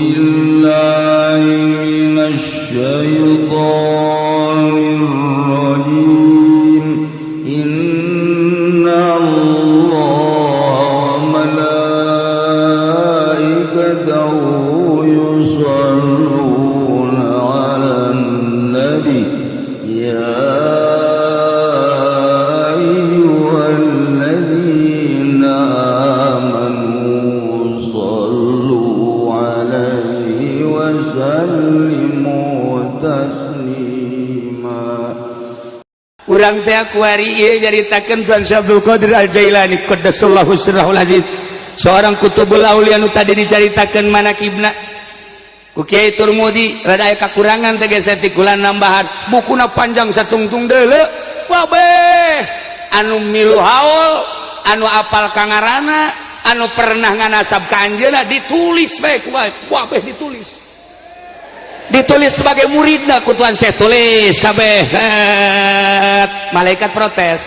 billahi minasyaitonir rajim. Inna Allah malaikatahu yusalluna 'alan nabi ya urang teh kuari ieu nyaritakeun Tuan Abdul Qadir Al-Jailani qaddasallahu sirrahul aziz, seorang kutubul aulia nu tadi dicaritakeun manakibna ku Kiai Turmudi. Rada aya kakurangan teh geus tikulan nambahan bukuna panjang satungtung deuleu wabeh anu milu haul anu apal kangarana anu pernah nganasab ka anjeunna ditulis bae wabeh ditulis sebagai muridna ku Tuan Syekh, tulis kabeh. Malaikat protes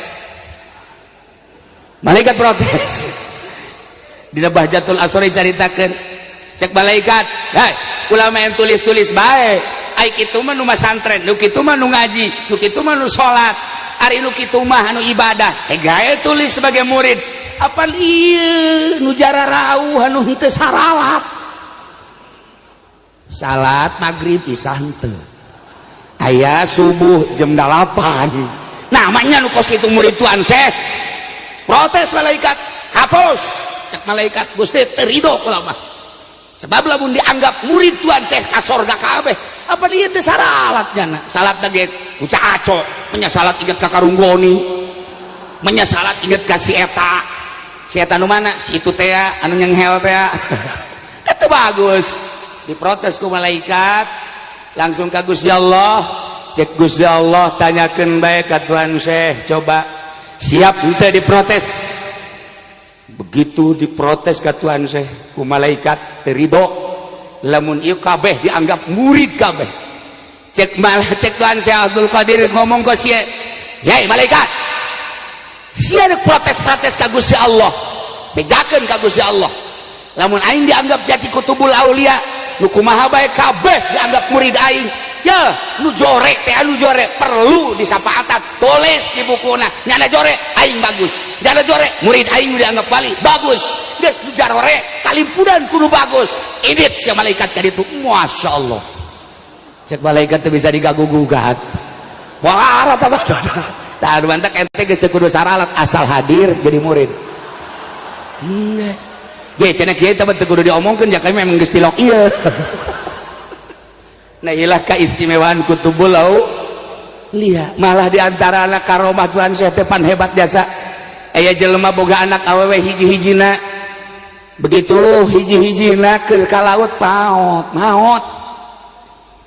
dina Bahjatul Asri caritakeun cek malaikat, "Hai, ulama yang tulis-tulis bae, ai kitu mah nu masantren, nu kitu mah nu ngaji, nu kitu mah nu salat, ari nu kitu mah anu ibadah, gawe tulis sebagai murid. Apal ieu nu jara rauh anu henteu saralat. Salat maghrib isah henteu. Aya subuh jam 8. Namanya nu kos kitu murid Tuan Syekh." Protes malaikat, "Hapus." Cek malaikat, "Gusti teu ridho kula mah. Sebab lamun dianggap murid Tuan Syekh ka sorga kabeh, apa ieu teh saralat nya? Salat teh uca aco, nya salat inget ka karunggoni, nya salat inget ka si eta. Si eta nu mana? Si itu teh anu nyenghel teh." Eta bagus. Diprotes ku malaikat, langsung ka Gusti Allah. Cek Gusti Allah, tanyakeun bae ka Tuan Syekh, coba siap henteu diprotes. Begitu diprotes ka Tuan Syekh ku malaikat teu ridho lamun ieu kabeh dianggap murid kabeh. Cek Tuan Syekh Abdul Qadir ngomong ka sie, "Hei malaikat, sia protes-protes ka Gusti Allah, bejakeun ka Gusti Allah. Lamun aing dianggap jati kutubul aulia, nu kumaha bae kabeh dianggap murid aing. Ya, nu jorek teh anu jorek perlu disapaatan, tulis di bukuna. Nyana jorek aing bagus. Nyana jorek murid aing dianggap wali bagus. Geus nu jorek kalimpudan kudu bagus." Idit si malaikat ka ditu. Masyaallah. Cek malaikat teh bisa digagugugat. Wah, rata banget. Tah mantak ente geus teu kudu saralat, asal hadir jadi murid. Geus. Ge cenah kieu teh teu kudu diomongkeun, jak memang geus tilok ieu. Nah ilah keistimewaan kutubul aulia. Malah diantara anak karomah Tuan Syekh teh pan hebat jasa. Aya jelema boga anak awewe hiji-hijina. Begitu hiji-hijina keur ka laut maot.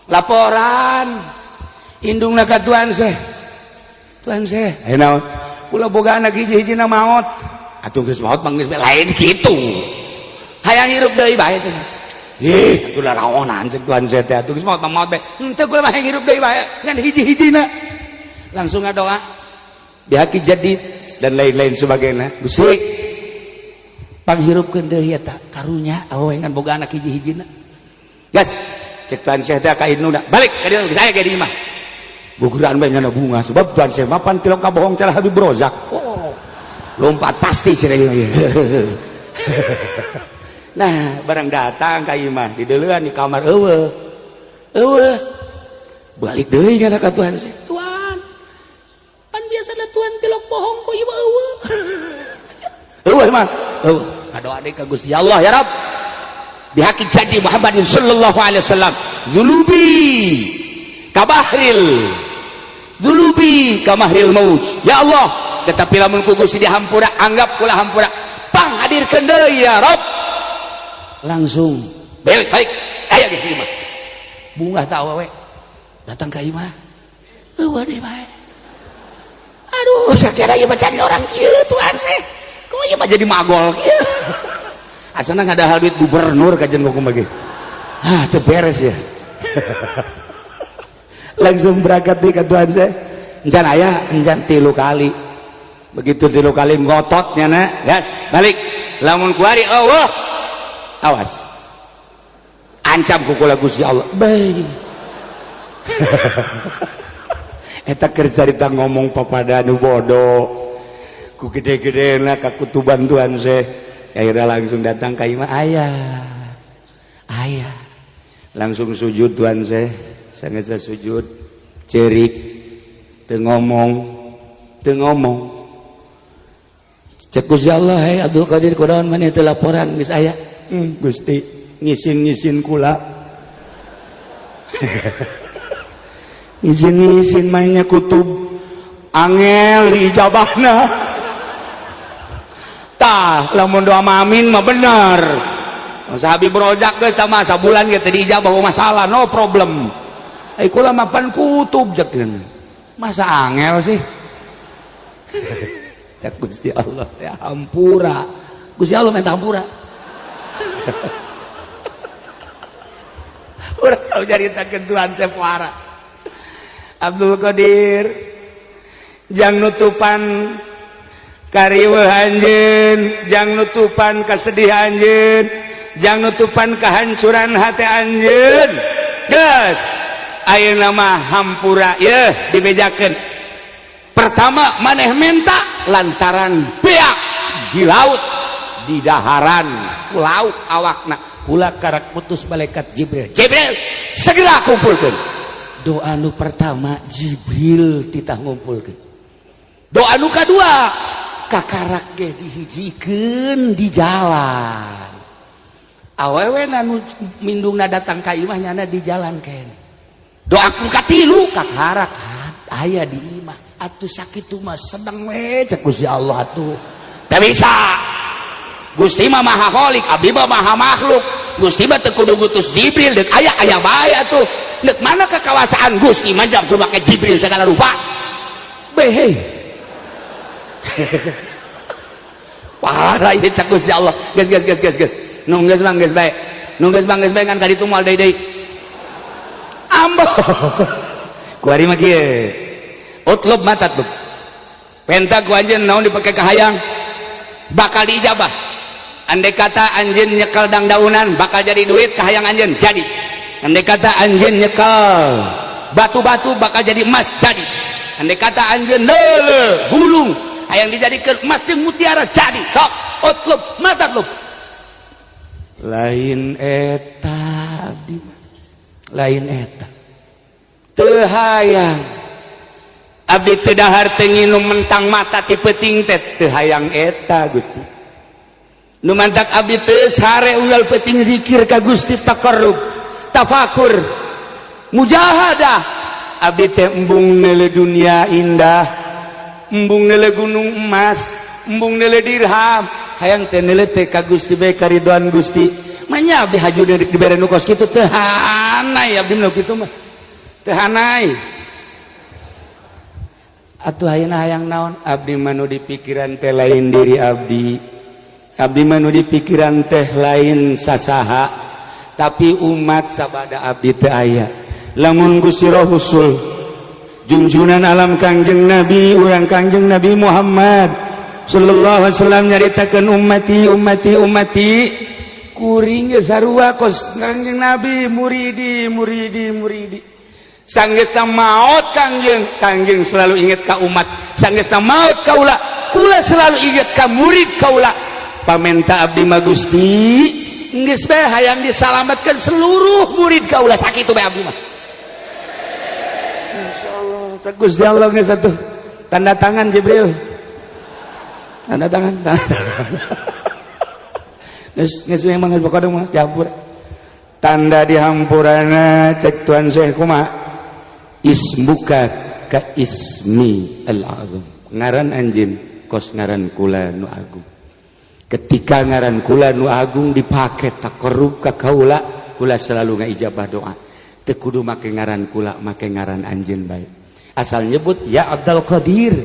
Laporan indungna ka Tuan Syekh. Tuan Syekh, aya naon? Kula boga anak hiji-hijina maot. Atuh geus maot mah geus lain kitu. Hayang hirup deui bae cenah. Atuh raonan cek Tuan Syekh teh atuh geus maot bae. Henteu kula mah hirup deui bae ngan hiji-hijina. Langsung ngadoa bihaqi jadid dan lain-lain sebagainya. Gusti panghirupkeun deui eta karunya awewe ngan boga anak hiji-hijina. Gas cek Tuan Syekh teh ka induna. Balik ka dieu saya ge di imah. Guguran bae nyana bunga sebab Tuan Syekh mah pan tilok ka bohong cara Habib Rozak. Oh. Lompat pasti cenah ieu. Nah, barang datang ka imah di deuleuan di kamar eueuh. Balik deui kana ka Tuan Syekh. "Tuan, pan biasana Tuan tilok bohong kok ieu eueuh." Eueuh mah. Eueuh. Kadoa deui ka Gusti Allah, ya Rabb. Bihaqi jadi Muhammadin sallallahu alaihi wasallam. Dulubi kamahril maut. Ya Allah, tetapi lamun ku Gusti dihampura, anggap kula hampura. Pang hadirkeun deui ya Rabb. Langsung baik aya di imah. Bunga teh awewe datang ka imah. Eueuh deui bae. Aduh, sakira ieu mah cari orang kieu Tuan Syekh. Kok ieu mah jadi magol kieu. Asana ngadahal duit gubernur kajen kumaha ge. Ah, teu beres ya. Langsung berangkat deui ka Tuan Syekh. Encan aya, encan 3 kali. Begitu 3 kali ngotot nya na, gas balik. Lamun kuari Allah awas ancam ku kula Gusti Allah bae. Eta keur carita ngomong papada nu bodoh ku gede-gedena ka kutuban Tuhan Syekh. Akhirnya langsung datang ka imah ayah langsung sujud Tuhan Syekh. Sangat sujud cerik teu ngomong cek Gusti Allah hai Abdul Qadir kunaon maneh teu laporan geus aya. Gusti ngisin kula. Ngisin mainnya kutub angel diijabahna. Tah lamun doa amin mah bener. Masa Habib Rojak geus sama sabulan ge teu diijabah masalah no problem. Ai kula mapan kutub jakeun. Masa angel sih? Cak Gusti Allah ya hampura. Gusti Allah minta hampura. Urang tau jaritakeun Tuhan Sepuara. Abdul Qadir jang nutupan kariweuh anjeun, jang nutupan kasedihan anjeun, jang nutupan kehancuran hati anjeun. Geus ayeuna mah hampura yeuh dibejakeun. Pertama maneh menta lantaran beak di laut di daharan laut awakna kula karak putus malaikat Jibril segera kumpulkeun. Doa nu pertama Jibril titah ngumpulkeun. Doa nu kadua kakarak ge dihijikeun di jalan. Awewe nu mindungna datang ka imah nyana di jalan kene. Doa nu katilu kakarak aya di imah. Atuh sakitu mah sedeng we cek Gusti Allah atuh. Teu bisa. Gusti mah maha kholik, abdi mah maha makhluk. Gusti mah teu kudu ngutus Jibril, deuk aya bae atuh. Deuk mana kekawasaan Gusti mah jam kudu make Jibril segala rupa. Behe. Parah ieu cek Gusti Allah. Geus. Nu geus mah geus bae. Nu geus mah geus bae ngan ka ditu moal deui. Ambo. Kuari mah kieu. Utlub matatlub. Penta ku anjeun naon dipake kahayang bakal diijabah. Andai kata anjeun nyekel dangdaunan bakal jadi duit kahayang anjeun jadi. Andai kata anjeun nyekel batu-batu bakal jadi emas jadi. Andai kata anjeun leuleuh gulung hayang dijadikeun emas jeung mutiara jadi. Sok utlub matatlub. Lain eta abdi. Lain eta. Teu hayang abdi teu dahar teu nginum mentang mata ti peuting teh teu hayang eta Gusti. Nu mantak abdi teu sare unggal peuting zikir ka Gusti taqarrub, tafakur, mujahadah. Abdi teh embung neuleuh dunia indah, embung neuleuh gunung emas, embung neuleuh dirham, hayang teh neuleuh teh ka Gusti bae karidoan Gusti. Manya abdi haju dibere nu kos kitu teu hanai abdi nu kitu mah. Teu hanai. Atuh ayeuna hayang naon abdi mah nu di pikiran teh lain diri abdi mah nu di pikiran teh lain sasaha tapi umat sabada abdi teu aya. Lamun Gusti Rasul junjunan alam Kangjeng Nabi urang Kangjeng Nabi Muhammad sallallahu alaihi wasallam nyaritakeun ummati kuring ge sarua kos Kangjeng Nabi muridi sanggeusna maot kangjeng selalu inget ka umat. Sanggeusna maot kaula selalu inget ka murid kaula. Pamenta abdi mah Gusti geus bae hayang disalametkeun seluruh murid kaula sakitu bae abdi mah. Insyaallah Gusti Allah geus atuh tanda tangan Jibril. Tanda tangan. Geus memang geus bakadong mah campur. Tanda dihampurana cek Tuhan Syekh kumaha? Ismuka ka ismi al-azam. Ngaran anjeun kos ngaran kula nu agung. Ketika ngaran kula nu agung dipake taqarrub ka kaula, kula selalu ngaijabah doa. Teu kudu make ngaran kula, make ngaran anjeun bae. Asal nyebut ya Abdul Qadir,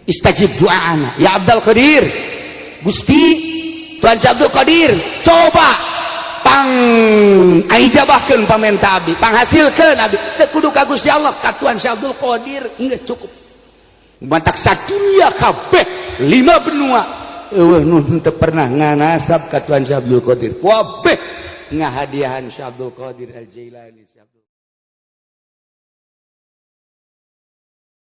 istajib doaana. Ya Abdul Qadir, Gusti Tuhan Abdul Qadir, coba pang aijabahkeun pamenta abdi, panghasilkeun abdi. Teu kudu ka Gusti Allah, ka Tuhan Abdul Qadir geus cukup. Mantak sadunya kabeh 5 benua eueuh nu teu pernah nganasab ka Tuhan Abdul Qadir. Kabeh ngahadiahan Syekh Abdul Qadir Al-Jailani.